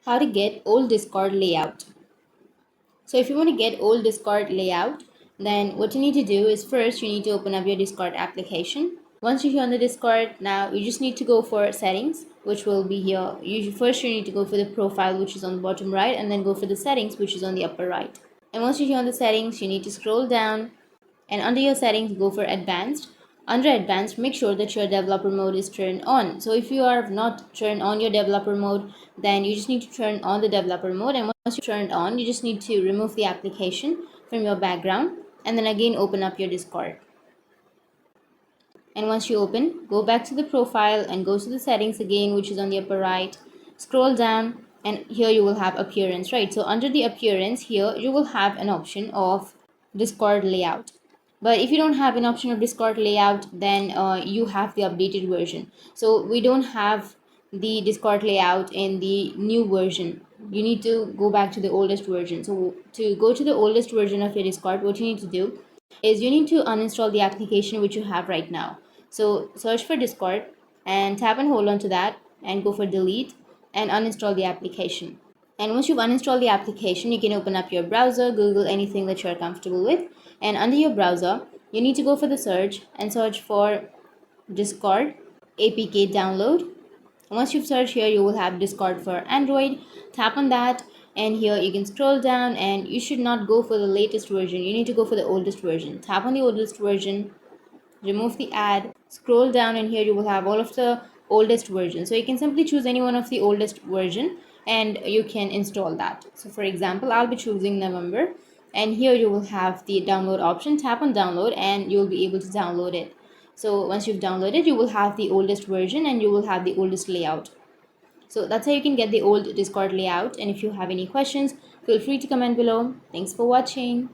How to get old Discord layout. So if you want to get old Discord layout, then what you need to do is first you need to open up your Discord application. Once you're here on the Discord, now you just need to go for settings, which will be here. First you need to go for the profile, which is on the bottom right, and then go for the settings, which is on the upper right. And once you're here on the settings, you need to scroll down, and under your settings go for advanced. Under advanced, make sure that your developer mode is turned on. So if you are not turned on your developer mode, then you just need to turn on the developer mode, and once you turn it on, you just need to remove the application from your background and then again open up your Discord. And once you open, go back to the profile and go to the settings again, which is on the upper right. Scroll down, and here you will have appearance, right? So under the appearance, here you will have an option of Discord layout. But if you don't have an option of Discord layout, then you have the updated version. So we don't have the Discord layout in the new version. You need to go back to the oldest version. So to go to the oldest version of your Discord, what you need to do is you need to uninstall the application which you have right now. So search for Discord and tap and hold on to that and go for delete and uninstall the application. And once you've uninstalled the application, you can open up your browser, Google anything that you're comfortable with. And under your browser, you need to go for the search and search for Discord APK download. Once you've searched here, you will have Discord for Android. Tap on that, and here you can scroll down, and you should not go for the latest version. You need to go for the oldest version. Tap on the oldest version, remove the ad, scroll down, and here you will have all of the oldest version. So you can simply choose any one of the oldest version and you can install that. So for example, I'll be choosing November, and here you will have the download option. Tap on download and you'll be able to download it. So once you've downloaded, you will have the oldest version and you will have the oldest layout. So that's how you can get the old Discord layout. And if you have any questions, feel free to comment below. Thanks for watching.